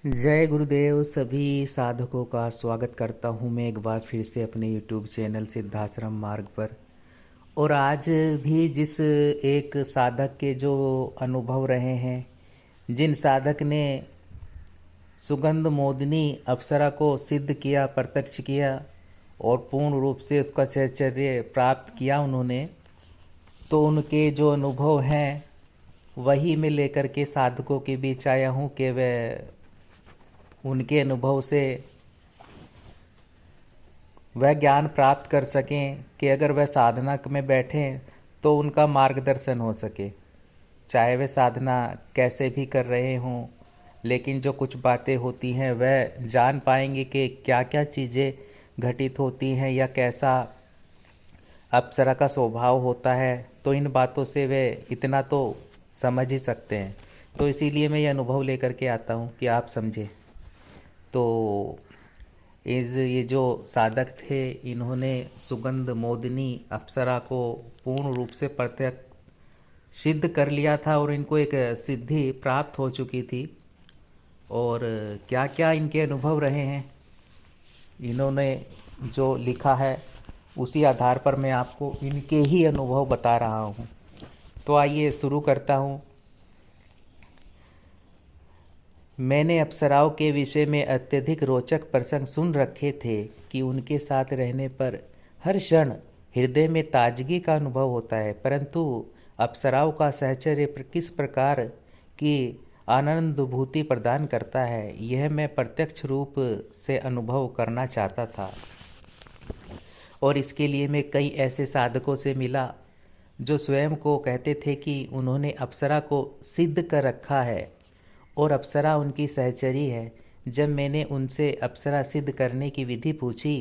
जय गुरुदेव। सभी साधकों का स्वागत करता हूं मैं एक बार फिर से अपने YouTube चैनल सिद्धाश्रम मार्ग पर। और आज भी जिस एक साधक के जो अनुभव रहे हैं, जिन साधक ने सुगंध मोदिनी अप्सरा को सिद्ध किया, प्रत्यक्ष किया और पूर्ण रूप से उसका साहचर्य प्राप्त किया उन्होंने, तो उनके जो अनुभव हैं वही मैं लेकर के साधकों के बीच आया हूँ कि वह उनके अनुभव से वह ज्ञान प्राप्त कर सकें कि अगर वह साधना में बैठें तो उनका मार्गदर्शन हो सके। चाहे वे साधना कैसे भी कर रहे हों, लेकिन जो कुछ बातें होती हैं वह जान पाएंगे कि क्या क्या चीज़ें घटित होती हैं या कैसा अप्सरा का स्वभाव होता है। तो इन बातों से वे इतना तो समझ ही सकते हैं। तो इसीलिए मैं ये अनुभव लेकर के आता हूँ कि आप समझें। तो ये जो साधक थे, इन्होंने सुगंध मोदिनी अप्सरा को पूर्ण रूप से प्रत्यक्ष सिद्ध कर लिया था और इनको एक सिद्धि प्राप्त हो चुकी थी। और क्या क्या इनके अनुभव रहे हैं, इन्होंने जो लिखा है उसी आधार पर मैं आपको इनके ही अनुभव बता रहा हूँ। तो आइए शुरू करता हूँ। मैंने अप्सराओं के विषय में अत्यधिक रोचक प्रसंग सुन रखे थे कि उनके साथ रहने पर हर क्षण हृदय में ताजगी का अनुभव होता है, परंतु अप्सराओं का साहचर्य किस प्रकार की आनंदभूति प्रदान करता है, यह मैं प्रत्यक्ष रूप से अनुभव करना चाहता था। और इसके लिए मैं कई ऐसे साधकों से मिला जो स्वयं को कहते थे कि उन्होंने अप्सरा को सिद्ध कर रखा है और अप्सरा उनकी सहचरी है। जब मैंने उनसे अप्सरा सिद्ध करने की विधि पूछी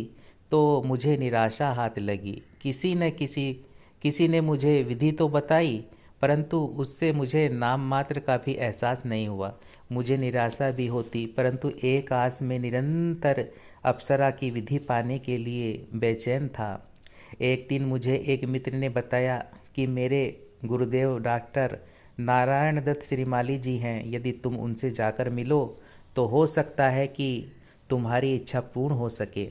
तो मुझे निराशा हाथ लगी। किसी ने मुझे विधि तो बताई, परंतु उससे मुझे नाम मात्र का भी एहसास नहीं हुआ। मुझे निराशा भी होती, परंतु एक आस में निरंतर अप्सरा की विधि पाने के लिए बेचैन था। एक दिन मुझे एक मित्र ने बताया कि मेरे गुरुदेव डॉक्टर नारायण दत्त श्रीमाली जी हैं, यदि तुम उनसे जाकर मिलो तो हो सकता है कि तुम्हारी इच्छा पूर्ण हो सके।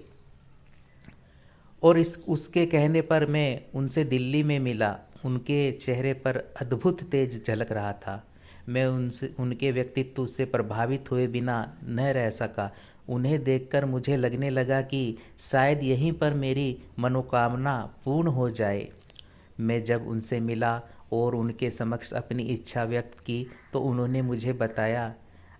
और उसके कहने पर मैं उनसे दिल्ली में मिला। उनके चेहरे पर अद्भुत तेज झलक रहा था। मैं उनके व्यक्तित्व से प्रभावित हुए बिना न रह सका। उन्हें देखकर मुझे लगने लगा कि शायद यहीं पर मेरी मनोकामना पूर्ण हो जाए। मैं जब उनसे मिला और उनके समक्ष अपनी इच्छा व्यक्त की तो उन्होंने मुझे बताया,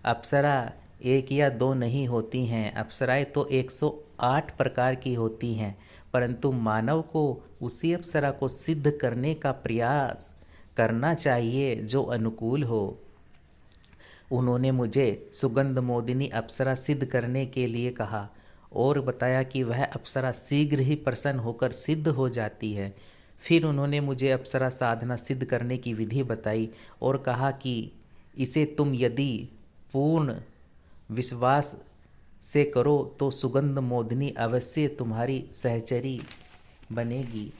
अप्सरा एक या दो नहीं होती हैं, अप्सराएं तो 108 प्रकार की होती हैं, परंतु मानव को उसी अप्सरा को सिद्ध करने का प्रयास करना चाहिए जो अनुकूल हो। उन्होंने मुझे सुगंध मोदिनी अप्सरा सिद्ध करने के लिए कहा और बताया कि वह अप्सरा शीघ्र ही प्रसन्न होकर सिद्ध हो जाती है। फिर उन्होंने मुझे अप्सरा साधना सिद्ध करने की विधि बताई और कहा कि इसे तुम यदि पूर्ण विश्वास से करो तो सुगंध मोदिनी अवश्य तुम्हारी सहचरी बनेगी।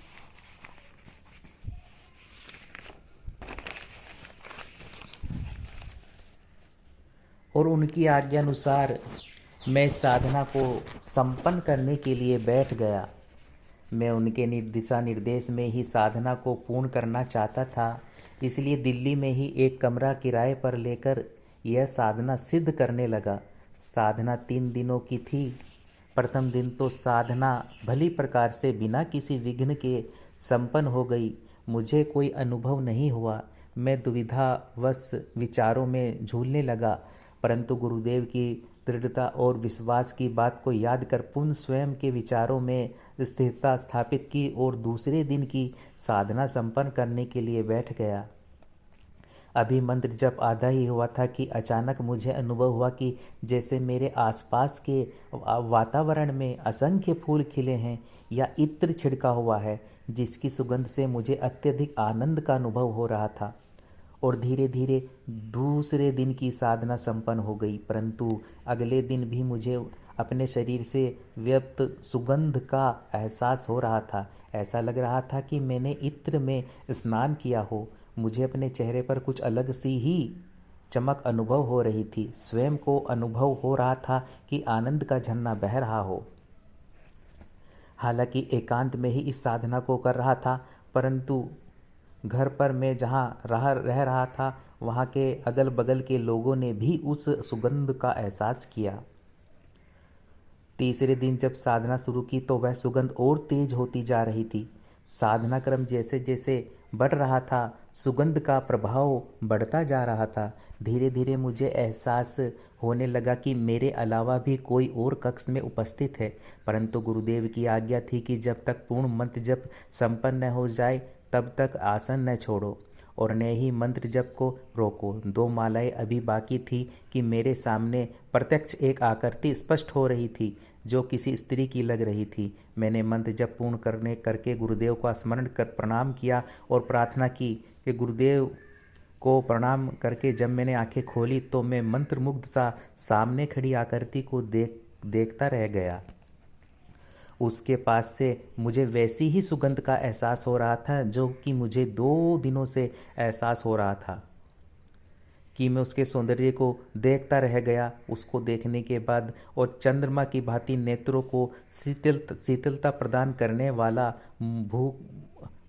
और उनकी आज्ञानुसार मैं साधना को संपन्न करने के लिए बैठ गया। मैं उनके दिशा निर्देश में ही साधना को पूर्ण करना चाहता था, इसलिए दिल्ली में ही एक कमरा किराए पर लेकर यह साधना सिद्ध करने लगा। साधना 3 दिनों की थी। प्रथम दिन तो साधना भली प्रकार से बिना किसी विघ्न के संपन्न हो गई। मुझे कोई अनुभव नहीं हुआ। मैं दुविधावश विचारों में झूलने लगा, परंतु गुरुदेव की दृढ़ता और विश्वास की बात को याद कर पुनः स्वयं के विचारों में स्थिरता स्थापित की और दूसरे दिन की साधना संपन्न करने के लिए बैठ गया। अभी मंत्र जप आधा ही हुआ था कि अचानक मुझे अनुभव हुआ कि जैसे मेरे आसपास के वातावरण में असंख्य फूल खिले हैं या इत्र छिड़का हुआ है, जिसकी सुगंध से मुझे अत्यधिक आनंद का अनुभव हो रहा था। और धीरे धीरे दूसरे दिन की साधना संपन्न हो गई, परंतु अगले दिन भी मुझे अपने शरीर से व्यक्त सुगंध का एहसास हो रहा था। ऐसा लग रहा था कि मैंने इत्र में स्नान किया हो। मुझे अपने चेहरे पर कुछ अलग सी ही चमक अनुभव हो रही थी। स्वयं को अनुभव हो रहा था कि आनंद का झरना बह रहा हो। हालांकि एकांत में ही इस साधना को कर रहा था, परंतु घर पर मैं जहाँ रह रहा था वहाँ के अगल बगल के लोगों ने भी उस सुगंध का एहसास किया। तीसरे दिन जब साधना शुरू की तो वह सुगंध और तेज होती जा रही थी। साधना क्रम जैसे जैसे बढ़ रहा था, सुगंध का प्रभाव बढ़ता जा रहा था। धीरे धीरे मुझे एहसास होने लगा कि मेरे अलावा भी कोई और कक्ष में उपस्थित है, परंतु गुरुदेव की आज्ञा थी कि जब तक पूर्ण मंत्र जप संपन्न न हो जाए तब तक आसन न छोड़ो और न ही मंत्र जप को रोको। 2 मालाएं अभी बाकी थी कि मेरे सामने प्रत्यक्ष एक आकृति स्पष्ट हो रही थी जो किसी स्त्री की लग रही थी। मैंने मंत्र जप पूर्ण करके गुरुदेव का स्मरण कर प्रणाम किया और प्रार्थना की कि गुरुदेव को प्रणाम करके जब मैंने आंखें खोली तो मैं मंत्रमुग्ध सा सामने खड़ी आकृति को देखता रह गया। उसके पास से मुझे वैसी ही सुगंध का एहसास हो रहा था जो कि मुझे 2 दिनों से एहसास हो रहा था कि मैं उसके सौंदर्य को देखता रह गया। उसको देखने के बाद और चंद्रमा की भांति नेत्रों को शीतलता प्रदान करने वाला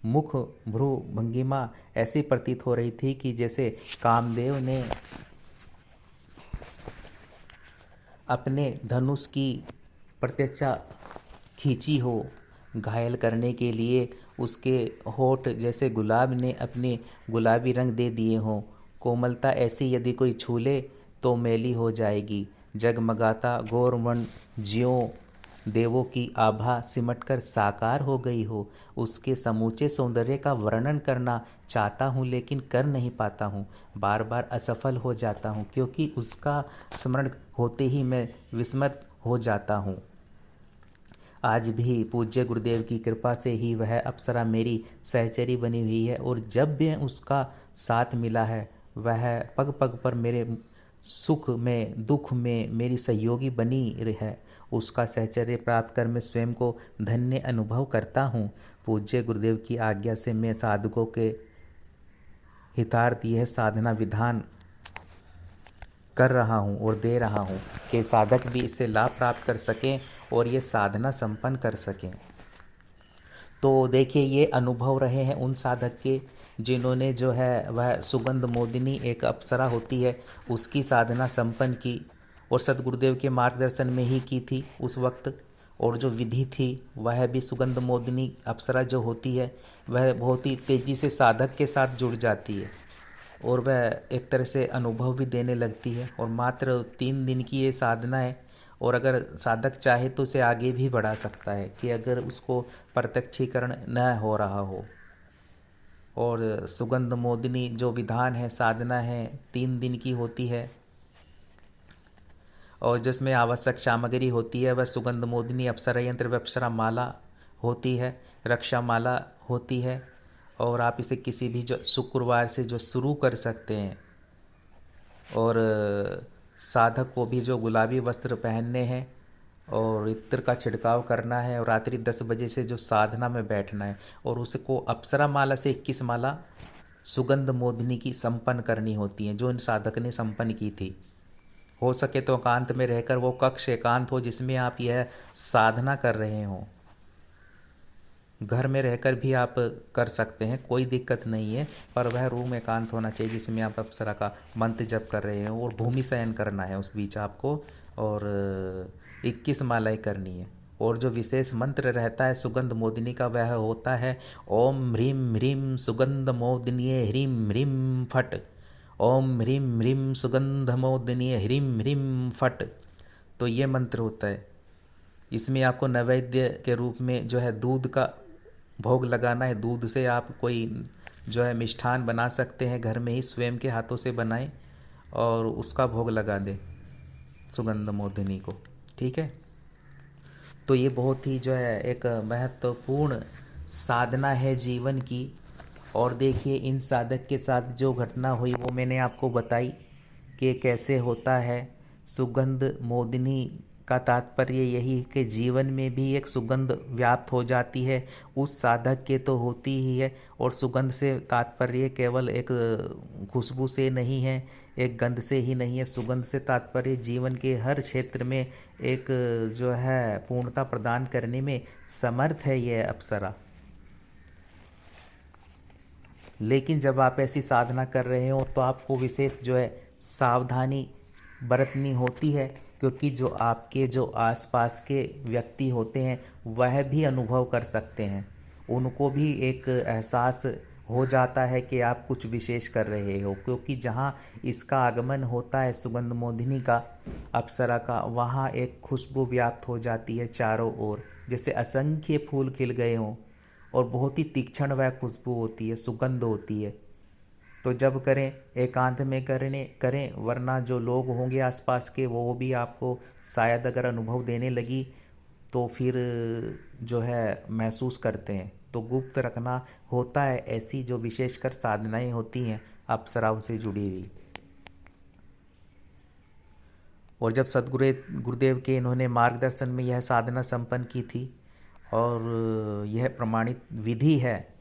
मुख भ्रू भंगिमा ऐसी प्रतीत हो रही थी कि जैसे कामदेव ने अपने धनुष की प्रत्यक्षा खींची हो घायल करने के लिए। उसके होठ जैसे गुलाब ने अपने गुलाबी रंग दे दिए हों। कोमलता ऐसी यदि कोई छू ले तो मैली हो जाएगी। जगमगाता गौरवर्ण ज्यों देवों की आभा सिमटकर साकार हो गई हो। उसके समूचे सौंदर्य का वर्णन करना चाहता हूँ लेकिन कर नहीं पाता हूँ। बार बार असफल हो जाता हूँ क्योंकि उसका स्मरण होते ही मैं विस्मृत हो जाता हूँ। आज भी पूज्य गुरुदेव की कृपा से ही वह अप्सरा मेरी सहचरी बनी हुई है और जब भी उसका साथ मिला है वह पग पग पर मेरे सुख में दुख में मेरी सहयोगी बनी है। उसका सहचर्य प्राप्त कर मैं स्वयं को धन्य अनुभव करता हूँ। पूज्य गुरुदेव की आज्ञा से मैं साधकों के हितार्थ यह साधना विधान कर रहा हूँ और दे रहा हूँ कि साधक भी इससे लाभ प्राप्त कर सकें और ये साधना संपन्न कर सकें। तो देखिए ये अनुभव रहे हैं उन साधक के जिन्होंने जो है वह सुगंध मोदिनी एक अप्सरा होती है उसकी साधना संपन्न की और सद्गुरुदेव के मार्गदर्शन में ही की थी उस वक्त। और जो विधि थी वह भी सुगंध मोदिनी अप्सरा जो होती है वह बहुत ही तेज़ी से साधक के साथ जुड़ जाती है और वह एक तरह से अनुभव भी देने लगती है। और मात्र 3 दिन की ये साधना है और अगर साधक चाहे तो उसे आगे भी बढ़ा सकता है कि अगर उसको प्रत्यक्षीकरण न हो रहा हो। और सुगंध मोदिनी जो विधान है साधना है 3 दिन की होती है और जिसमें आवश्यक सामग्री होती है वह सुगंध मोदिनी अप्सरा यंत्र व अप्सरा माला होती है, रक्षा माला होती है। और आप इसे किसी भी जो शुक्रवार से जो शुरू कर सकते हैं। और साधक को भी जो गुलाबी वस्त्र पहनने हैं और इत्र का छिड़काव करना है और रात्रि 10 बजे से जो साधना में बैठना है और उसको अप्सरा माला से 21 माला सुगंध मोदिनी की संपन्न करनी होती हैं जो इन साधक ने संपन्न की थी। हो सके तो एकांत में रहकर वो कक्ष एकांत हो जिसमें आप यह साधना कर रहे हों। घर में रहकर भी आप कर सकते हैं, कोई दिक्कत नहीं है, पर वह रूम एकांत होना चाहिए जिसमें आप अप्सरा का मंत्र जप कर रहे हो और भूमि शयन करना है उस बीच आपको और 21 मालाएं करनी है। और जो विशेष मंत्र रहता है सुगंध मोदिनी का वह होता है ओम ह्रीम ह्रीम सुगंध मोदिनीय ह्रीम ह्रीम फट। ओम ह्रीम ह्रीम सुगंध मोदिनीय ह्रीम ह्रीम फट। तो ये मंत्र होता है। इसमें आपको नैवेद्य के रूप में जो है दूध का भोग लगाना है। दूध से आप कोई जो है मिष्ठान बना सकते हैं, घर में ही स्वयं के हाथों से बनाएं और उसका भोग लगा दें सुगंध मोदिनी को। ठीक है, तो ये बहुत ही जो है एक महत्वपूर्ण साधना है जीवन की। और देखिए इन साधक के साथ जो घटना हुई वो मैंने आपको बताई कि कैसे होता है। सुगंध मोदिनी का तात्पर्य यही है कि जीवन में भी एक सुगंध व्याप्त हो जाती है, उस साधक के तो होती ही है। और सुगंध से तात्पर्य केवल एक खुशबू से नहीं है, एक गंध से ही नहीं है। सुगंध से तात्पर्य जीवन के हर क्षेत्र में एक जो है पूर्णता प्रदान करने में समर्थ है यह अप्सरा। लेकिन जब आप ऐसी साधना कर रहे हो तो आपको विशेष जो है सावधानी बरतनी होती है, क्योंकि जो आसपास के व्यक्ति होते हैं वह भी अनुभव कर सकते हैं। उनको भी एक एहसास हो जाता है कि आप कुछ विशेष कर रहे हो, क्योंकि जहाँ इसका आगमन होता है सुगंध मोदिनी का, अप्सरा का, वहाँ एक खुशबू व्याप्त हो जाती है चारों ओर, जैसे असंख्य फूल खिल गए हों, और बहुत ही तीक्ष्ण वह खुशबू होती है, सुगंध होती है। तो जब करें एकांत में करें, वरना जो लोग होंगे आसपास के वो भी आपको शायद अगर अनुभव देने लगी तो फिर जो है महसूस करते हैं। तो गुप्त रखना होता है ऐसी जो विशेषकर साधनाएं होती हैं अप्सराओं से जुड़ी हुई। और जब गुरुदेव के इन्होंने मार्गदर्शन में यह साधना संपन्न की थी, और यह प्रमाणित विधि है,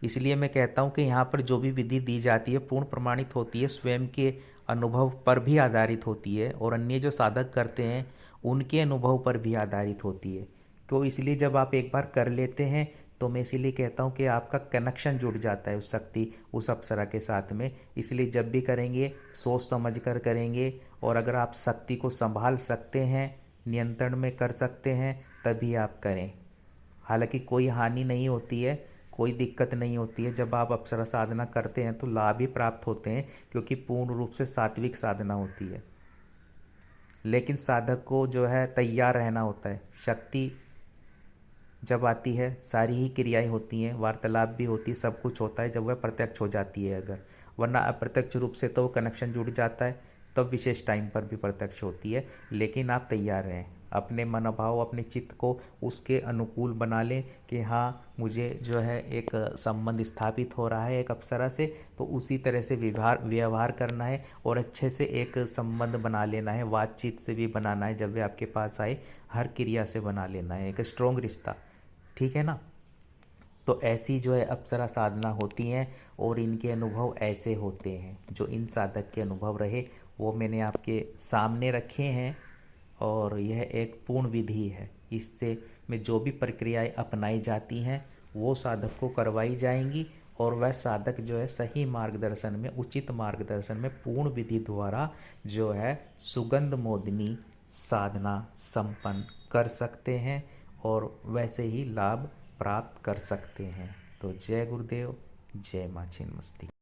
इसलिए मैं कहता हूँ कि यहाँ पर जो भी विधि दी जाती है पूर्ण प्रमाणित होती है, स्वयं के अनुभव पर भी आधारित होती है, और अन्य जो साधक करते हैं उनके अनुभव पर भी आधारित होती है। तो इसलिए जब आप एक बार कर लेते हैं तो मैं इसीलिए कहता हूँ कि आपका कनेक्शन जुड़ जाता है उस शक्ति, उस अप्सरा के साथ में। इसलिए जब भी करेंगे सोच समझ कर करेंगे, और अगर आप शक्ति को संभाल सकते हैं, नियंत्रण में कर सकते हैं, तभी आप करें। हालांकि कोई हानि नहीं होती है, कोई दिक्कत नहीं होती है। जब आप अप्सरा साधना करते हैं तो लाभ ही प्राप्त होते हैं, क्योंकि पूर्ण रूप से सात्विक साधना होती है। लेकिन साधक को जो है तैयार रहना होता है। शक्ति जब आती है सारी ही क्रियाएं होती हैं, वार्तालाप भी होती है, सब कुछ होता है जब वह प्रत्यक्ष हो जाती है अगर, वरना अप्रत्यक्ष रूप से तो कनेक्शन जुड़ जाता है, तब विशेष टाइम पर भी प्रत्यक्ष होती है। लेकिन आप तैयार रहें, अपने मनोभाव अपने चित्त को उसके अनुकूल बना लें कि हाँ मुझे जो है एक संबंध स्थापित हो रहा है एक अप्सरा से, तो उसी तरह से व्यवहार करना है, और अच्छे से एक संबंध बना लेना है, बातचीत से भी बनाना है, जब वे आपके पास आए हर क्रिया से बना लेना है एक स्ट्रॉन्ग रिश्ता। ठीक है ना। तो ऐसी जो है अप्सरा साधना होती हैं, और इनके अनुभव ऐसे होते हैं। जो इन साधक के अनुभव रहे वो मैंने आपके सामने रखे हैं, और यह एक पूर्ण विधि है। इससे में जो भी प्रक्रियाएं अपनाई जाती हैं वो साधक को करवाई जाएंगी, और वह साधक जो है सही मार्गदर्शन में, उचित मार्गदर्शन में पूर्ण विधि द्वारा जो है सुगंध मोदिनी साधना संपन्न कर सकते हैं, और वैसे ही लाभ प्राप्त कर सकते हैं। तो जय गुरुदेव, जय माँ छिन्नमस्तिका।